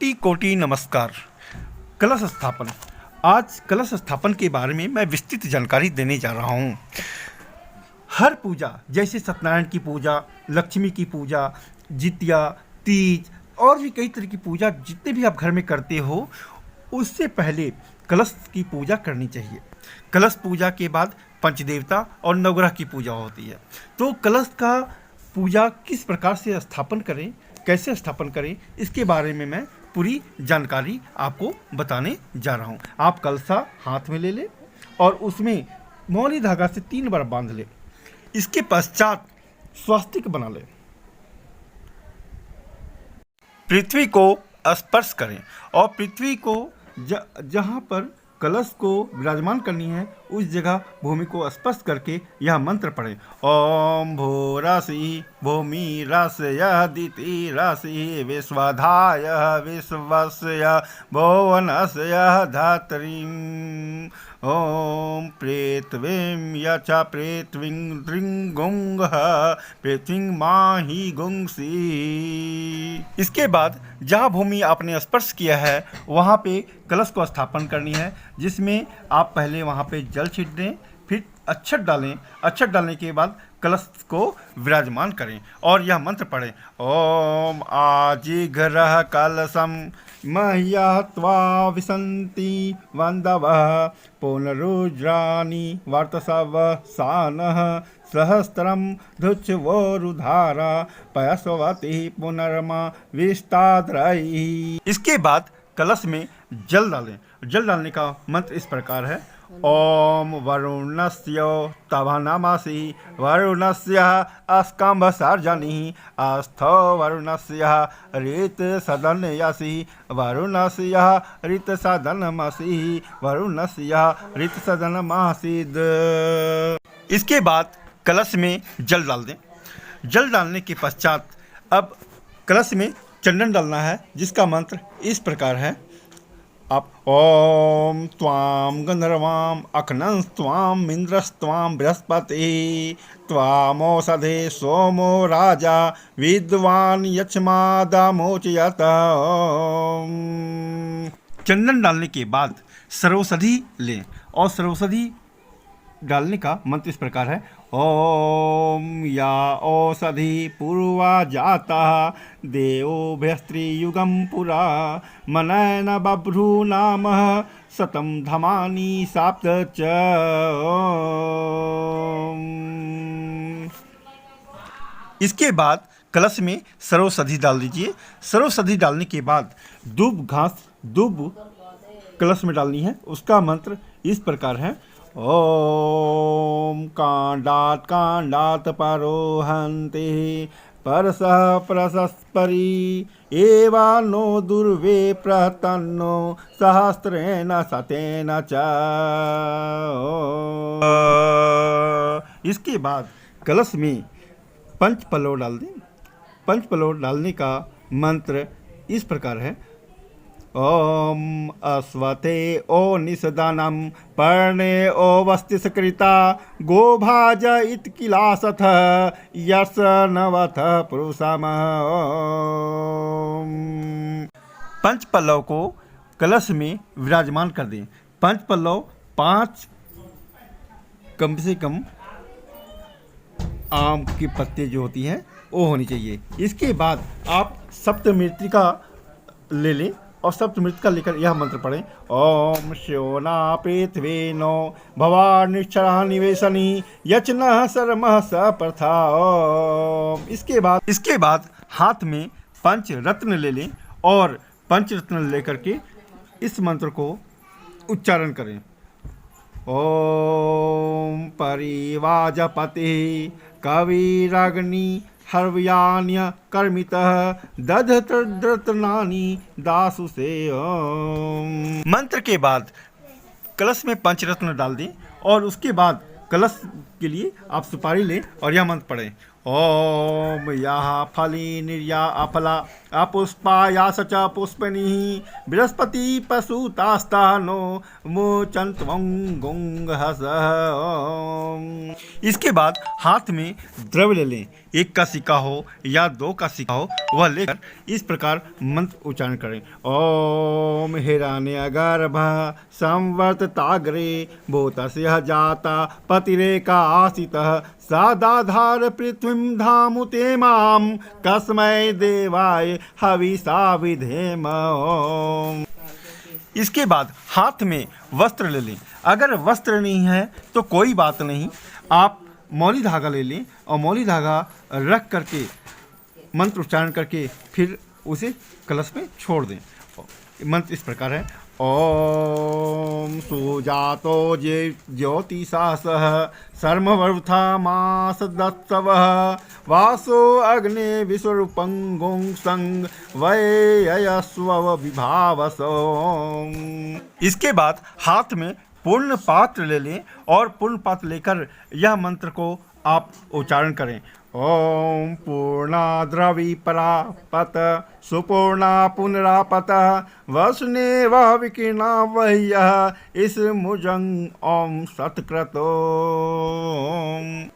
कोटि कोटि नमस्कार। कलश स्थापन। आज कलश स्थापन के बारे में मैं विस्तृत जानकारी देने जा रहा हूँ। हर पूजा जैसे सत्यनारायण की पूजा, लक्ष्मी की पूजा, जितिया, तीज और भी कई तरह की पूजा जितने भी आप घर में करते हो, उससे पहले कलश की पूजा करनी चाहिए। कलश पूजा के बाद पंचदेवता और नवग्रह की पूजा होती है। तो कलश का पूजा किस प्रकार से स्थापन करें, कैसे स्थापन करें, इसके बारे में मैं पूरी जानकारी आपको बताने जा रहा हूँ। आप कलशा हाथ में ले लें और उसमें मौली धागा से 3 बार बांध लें। इसके पश्चात स्वास्तिक बना लें। पृथ्वी को स्पर्श करें और पृथ्वी को जहाँ पर कलश को विराजमान करनी है उस जगह भूमि को स्पर्श करके यह मंत्र पढ़ें। ओम भूरासि भूमि रासयदिति रासि विश्वधाय विश्वस्य भुवनस्य धात्रीं ओम पृथ्वीं यच पृथ्वीं दृङ्गुंगः पृथ्वीं माहि गुंसी। इसके बाद जहाँ भूमि आपने स्पर्श किया है वहाँ पे कलश को स्थापन करनी है, जिसमें आप पहले वहाँ पे जल छीट दें, फिर अक्षत डालें। अक्षत डालने के बाद कलश को विराजमान करें और यह मंत्र पढ़ें। ओम आजिघ्रः कलशं मह्यः त्वा विशन्ति वन्दवः पुनरुज्राणि वर्तसवः सानः सहस्त्रम धुच्छवोरुधारा पयस्वती पुनर्मा विस्ताद्रयी। इसके बाद कलश में जल डालें। जल डालने का मंत्र इस प्रकार है। ओम वरुणस्य तवनमसि वरुणस्य अस्कम्भसर्जनिः अस्थो वरुणस्य ऋतसदनयसि वरुणस्य ऋतसदनमसि वरुणस्य ऋतसदनमासीद्। इसके बाद कलश में जल डाल दें। जल डालने के पश्चात अब कलश में चंदन डालना है, जिसका मंत्र इस प्रकार है। आप ओम त्वाम गंधर्वाम अखनस्त्वाम इंद्रस्त्वाम बृहस्पति त्वामोषधे सोमो राजा विद्वान यक्षमादामोचयत। चंदन डालने के बाद सर्वौषधि लें और सर्वौषधि डालने का मंत्र इस प्रकार है। ओम या औषधि पूर्वा जाता देवोभ्यस्त्रियुगं पुरा मनैन बभ्रू नाम शतं धमानि साप्त च। इसके बाद कलश में सर्वौषधि डाल दीजिए। सर्वौषधि डालने के बाद दूब घास दूब कलश में डालनी है। उसका मंत्र इस प्रकार है। ओम कांडात कांडात परोहन्ति परसः परसस्परि एवा नो दुर्वे प्रतन्नो सहस्रेण शतेन च। इसके बाद कलश में पंच पल्लव डाल दें। पंच पल्लव डालने का मंत्र इस प्रकार है। ओम अश्वते ओ निषदानं पर्णे ओ वस्तिसकृता गोभाज इत्किलासथ यश नवथ पुरुषम। पंच पल्लव को कलश में विराजमान कर दें। पंच पल्लव 5 कम से कम आम की पत्ते जो होती हैं वो होनी चाहिए। इसके बाद आप सप्तमृत्तिका ले लें और सप्तमृत्तिका लेकर यह मंत्र पढ़ें। ओम श्योना पृथ्वी नो भवानिक्षरा निवेशनी यचन शर्मः सप्रथा। इसके बाद हाथ में पंच रत्न ले लें और पंच रत्न लेकर के इस मंत्र को उच्चारण करें। ओम परिवाजपति कविरग्नि हर्वयान्य कर्मितः दधत्रनानि दासु से। मंत्र के बाद कलश में पंचरत्न डाल दें और उसके बाद कलश के लिए आप सुपारी लें और यह मंत्र पढ़ें। ओम या फली निर्या अफला अपुष्पायास च पुष्पिनी बृहस्पति पशुतास्तानो मुचंत्वं गुंगहस। इसके बाद हाथ में द्रव्य ले लें, 1 का सिक्का हो या 2 का सिक्का हो, वह लेकर इस प्रकार मंत्र उच्चारण करें। ओम हिरण्यगर्भ संवर्तताग्रे भूतस्य जाता पतिरेका आसितः सादाधार पृथ्वीं धामुते मां कस्मै देवाय हविषा विधेम। इसके बाद हाथ में वस्त्र ले लें। अगर वस्त्र नहीं है तो कोई बात नहीं, आप मौली धागा ले लें और मौली धागा रख करके मंत्र उच्चारण करके फिर उसे कलश में छोड़ दें। मंत्र इस प्रकार है। ओम सुजातो ज्योतिषा सह सर्मवर्था मास दत्सवः वासो अग्ने विश्वरूपं गुंसंग वयस्व विभावसो। इसके बाद हाथ में पूर्ण पात्र ले लें और पूर्ण पात्र लेकर यह मंत्र को आप उच्चारण करें। ओम पूर्णा द्रवी परापत सुपूर्णा पुनरापत वसने वह विकीर्णा वह्य इस मुजंग ओम सत्कृतो।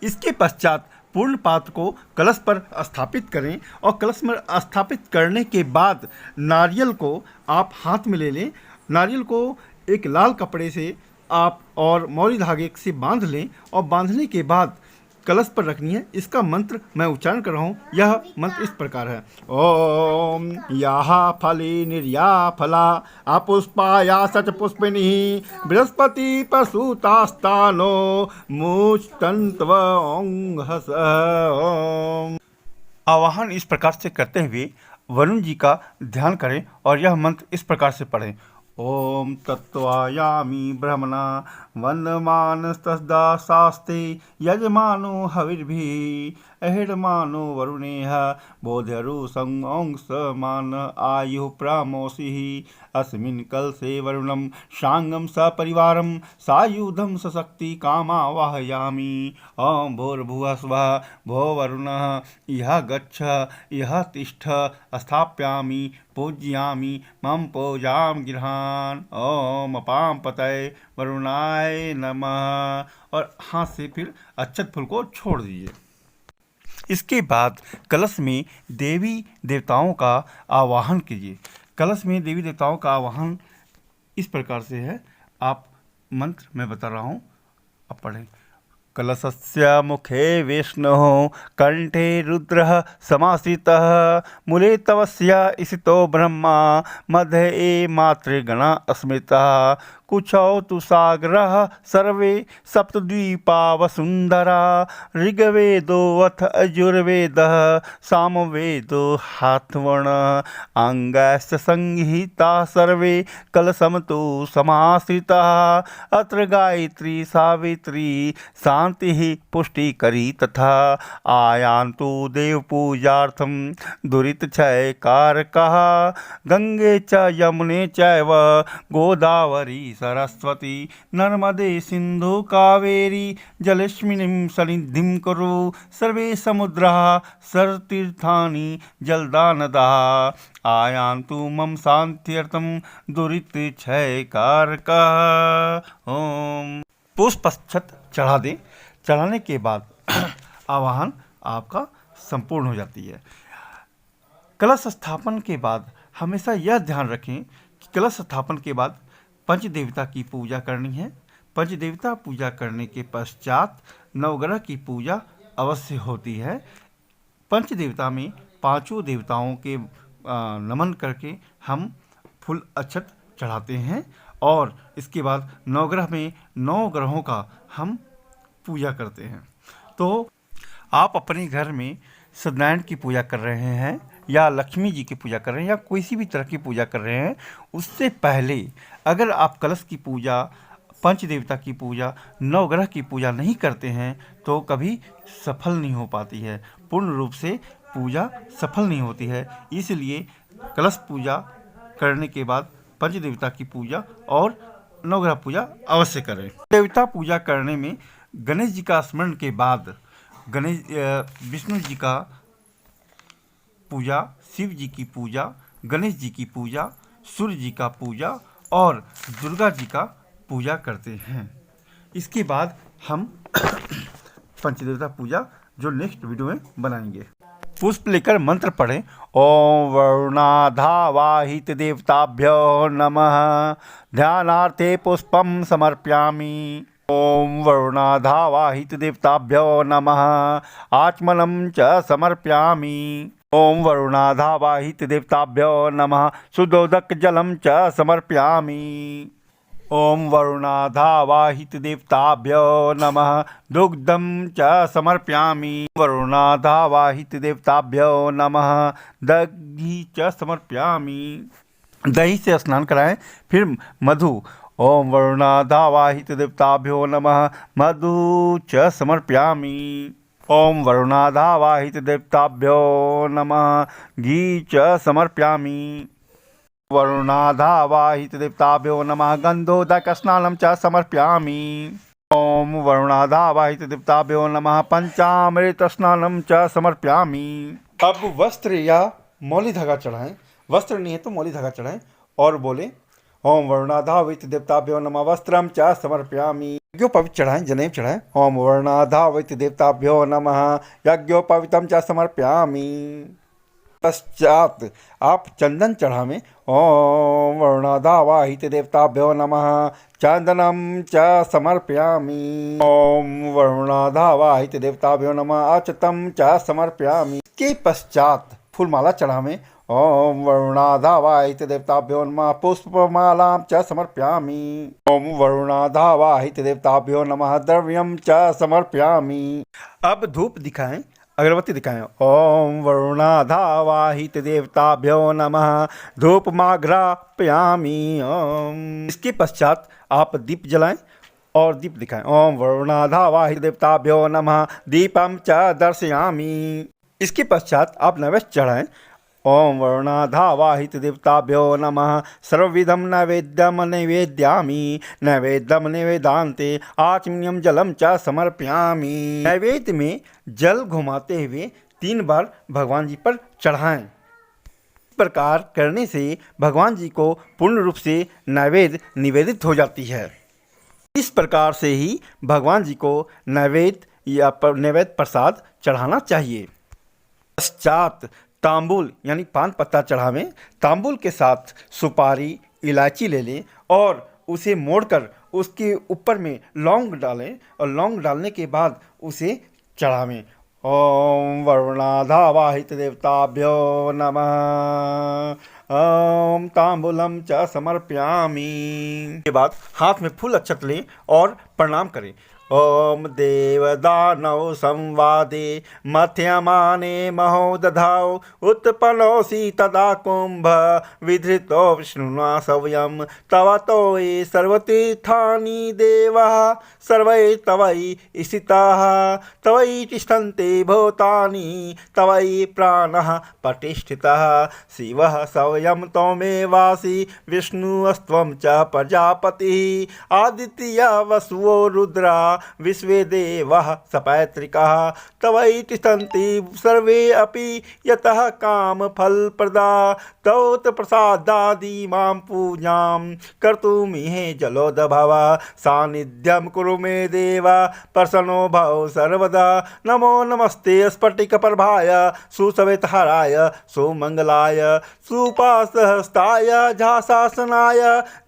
इसके पश्चात पूर्ण पात्र को कलश पर स्थापित करें और कलश में स्थापित करने के बाद नारियल को आप हाथ में ले लें। नारियल को एक लाल कपड़े से आप और मौली धागे से बांध लें और बांधने के बाद कलश पर रखनी है। इसका मंत्र मैं उच्चारण कर रहा हूँ। यह मंत्र इस प्रकार है। ओम याहा फली निर्या फला अपुष्पाया सच पुष्पिनी बृहस्पति पशुतास्तानो मुचतंत्व ओंघस। आवाहन इस प्रकार से करते हुए वरुण जी का ध्यान करें और यह मंत्र इस प्रकार से पढ़ें। ओम तत्वायामी ब्रह्मणा वन्दमानस्तस्दा शास्ते यजमानो हविर्भिः अहिर्मानो वरुणेह बोध्यरुसं अंशमान आयुः प्रामोषिः अस्मिन् कलशे वरुणं शांगं सपरिवारं सायुधं सशक्ति कामावाहयामि। ओम भूर्भुवः स्वः भो वरुणः इह गच्छ इह तिष्ठ स्थापयामि पूज्यामि मम पूजां गृहान। ओम अपां पतये वरुणाय नमः। और हाथ से फिर अक्षत फूल को छोड़ दीजिए। इसके बाद कलश में देवी देवताओं का आवाहन कीजिए। कलश में देवी देवताओं का आवाहन इस प्रकार से है। आप मंत्र मैं बता रहा हूँ, आप पढ़ें। कलशस्य मुखे विष्णुः कंठे रुद्रः समाश्रितः मूले तवस्य स्थितो ब्रह्मा मध्ये मातृगणा स्मृतः कुचौ तु सागरः सर्वे सप्तद्वीपा वसुन्धरा ऋग्वेदोऽथ यजुर्वेदः सामवेदो हाथवर्णः अङ्गश्च संहिता सर्वे कलशं तु समाश्रिताः अत्र गायत्री सावित्री शान्तिः पुष्टिकरी तथा आयान्तु देवपूजार्थं दुरितक्षयकारकः गंगे च यमुने चैव गोदावरी सरस्वती नर्मदे सिंधु कावेरी जलेस्मिन् सन्निधिं कुरु सर्वे समुद्राः सर्वतीर्थानि जलदानदाः आयान्तु मम शान्त्यर्थं दुरितक्षयकारकः। ओम पुष्प अक्षत चढ़ा दें। चढ़ाने के बाद आवाहन आपका संपूर्ण हो जाती है। कलश स्थापन के बाद हमेशा यह ध्यान रखें कि कलश स्थापन के बाद पंचदेवता की पूजा करनी है। पंचदेवता पूजा करने के पश्चात नवग्रह की पूजा अवश्य होती है। पंचदेवता में पांचों देवताओं के नमन करके हम फूल अक्षत चढ़ाते हैं और इसके बाद नवग्रह में 9 ग्रहों का हम पूजा करते हैं। तो आप अपने घर में सत्यनारायण की पूजा कर रहे हैं या लक्ष्मी जी की पूजा कर रहे हैं या कोई सी भी तरह की पूजा कर रहे हैं, उससे पहले अगर आप कलश की पूजा, पंचदेवता की पूजा, नवग्रह की पूजा नहीं करते हैं तो कभी सफल नहीं हो पाती है। पूर्ण रूप से पूजा सफल नहीं होती है। इसलिए कलश पूजा करने के बाद पंचदेवता की पूजा और नवग्रह पूजा अवश्य करें। देवता पूजा करने में गणेश जी का स्मरण के बाद विष्णु जी का पूजा शिव जी की पूजा, गणेश जी की पूजा, सूर्य जी का पूजा और दुर्गा जी का पूजा करते हैं। इसके बाद हम पंचदेवता पूजा जो नेक्स्ट वीडियो में बनाएंगे। पुष्प लेकर मंत्र पढ़ें। ओम वरुणाधावाहित देवताभ्यो नमः। ध्यानार्थे पुष्पम समर्पयामि। ओम वरुणाधावाहित देवताभ्यो नमः। आचमनं च समर्पयामि। ओम वरुणाधावाहित देवताभ्यो नमः। शुद्धोदक जलं च समर्पयामि। ओम वरुणाधावाहित देवताभ्यो नमः। दुग्धं च समर्पयामि। वरुणाधावाहित देवताभ्यो नमः। दही च समर्पयामि। दही से स्नान कराएं। फिर मधु। ओम वरुणाधावाहित देवताभ्यो नमः। मधु च समर्पयामि। ओम वरुणाधावाहित देवताभ्यो नमः। घी च समर्पयामि। वरुणाधावाहित देवताभ्यो नमः। गंधोदक स्नानं च समर्पयामि। ओम वरुणाधावाहित देवताभ्यो नमः। पंचामृत स्नानं च समर्पयामि। अब वस्त्र या मौली धागा चढ़ाएं। वस्त्र नहीं है तो मौली धागा चढ़ाएं और बोले ओम वरुणाधावित देवताभ्यो नमः। वस्त्रं च समर्पयामि। यज्ञोपवीत चढ़ाएं, जनेऊ चढ़ाएं। ओम वरुणाधावित देवताभ्यो नमः। यज्ञोपवीतं च समर्पयामि। पश्चात आप चंदन चढ़ावें। ओम वरुणाधावाहित देवताभ्यो नमः। चंदनं च समर्पयामि। ओम वरुणाधावाहित देवताभ्यो नमः। अक्षतं च समर्पयामि। के पश्चात फूलमाला चढ़ावें। ओम वरुणाधावाहित देवताभ्यो नमः। पुष्पमालां च समर्पयामि। ओम वरुणाधावाहित देवताभ्यो नमः। द्रव्यं च समर्पयामि। अब धूप दिखाएं, अगरबत्ती दिखाएं। ओम वरुणाधावाहित देवताभ्यो नमः। धूपमाघ्रापयामि। ओम। इसके पश्चात आप दीप जलाएं और दीप दिखाएं। ओम वरुणाधावाहित देवताभ्यो नमः। दीपम च दर्शयामि। इसके पश्चात आप नैवेद्य चढ़ाएं। ओम वरुणाधावाहित देवताभ्यो नमः। सर्वविधं नैवेद्यं नैवेद्यामि। नैवेद्यं नैवेदान्ते आचमनीयं जलं च समर्पयामि। नैवेद्य में जल घुमाते हुए 3 बार भगवान जी पर चढ़ाएं। इस प्रकार करने से भगवान जी को पूर्ण रूप से नैवेद्य निवेदित हो जाती है। इस प्रकार से ही भगवान जी को नैवेद्य या नैवेद्य प्रसाद चढ़ाना चाहिए। पश्चात तांबुल यानी पान पत्ता चढ़ावें। तांबुल के साथ सुपारी, इलायची ले लें और उसे मोड़कर उसके ऊपर में लौंग डालें और लौंग डालने के बाद उसे चढ़ावें। ओम वरुणाधावाहित देवताभ्यो नमः। ओम तांबूलम च समर्पयामि। के बाद हाथ में फूल अक्षत लें और प्रणाम करें। ओम देवदानव संवादे मथ्यमाने महो दधाओ। उत्पन्नोऽसि तदा कुंभ विधृतो विष्णुना सवयं। तव तोये सर्वतीर्थानि देवः सर्वै तवै स्थिताः। तवै तिष्ठन्ते भूतानि तवै प्राणः प्रतिष्ठितः। शिवः सवयं त्वमेवासि विष्णुस्त्वं च प्रजापतिः। आदित्य वसुओ रुद्रा विश्वे देवः सपैतृकाः। तवै तिष्ठन्ति सर्वे अपि यतः कामफलप्रदा। तौ प्रसादादि मां पूजां कर्तुमिह जलोद्भव। सान्निध्यं कुरु मे देव प्रसन्नो भव सर्वदा। नमो नमस्ते स्फटिकप्रभाय सुश्वेतहाराय सुमंगलाय सुपासहस्ताय झाशासनाय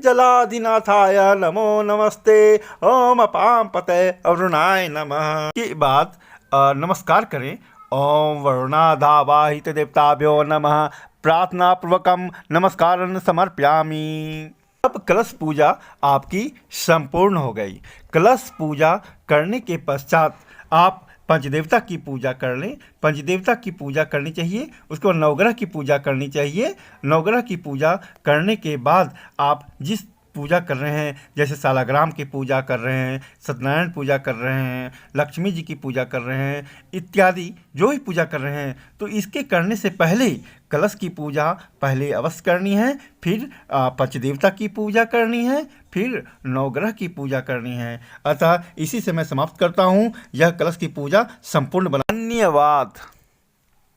जलाधिनाथाय नमो नमस्ते। ओम अपां पते वरुणाय नमः। के बाद नमस्कार करें। ओम वरुणाधावाहित देवताभ्यो नमः। प्रार्थना पूर्वकम नमस्कारं समर्पयामि। अब कलश पूजा आपकी संपूर्ण हो गई। कलश पूजा करने के पश्चात आप पंचदेवता की पूजा कर लें। पंचदेवता की पूजा करनी चाहिए, उसके बाद नवग्रह की पूजा करनी चाहिए। नवग्रह की पूजा करने के बाद आप जिस पूजा कर रहे हैं, जैसे सालाग्राम की पूजा कर रहे हैं, सत्यनारायण पूजा कर रहे हैं, लक्ष्मी जी की पूजा कर रहे हैं इत्यादि जो भी पूजा कर रहे हैं, तो इसके करने से पहले कलश की पूजा पहले अवश्य करनी है, फिर पंचदेवता की पूजा करनी है, फिर नवग्रह की पूजा करनी है। अतः इसी से मैं समाप्त करता हूँ। यह कलश की पूजा संपूर्ण बना। धन्यवाद।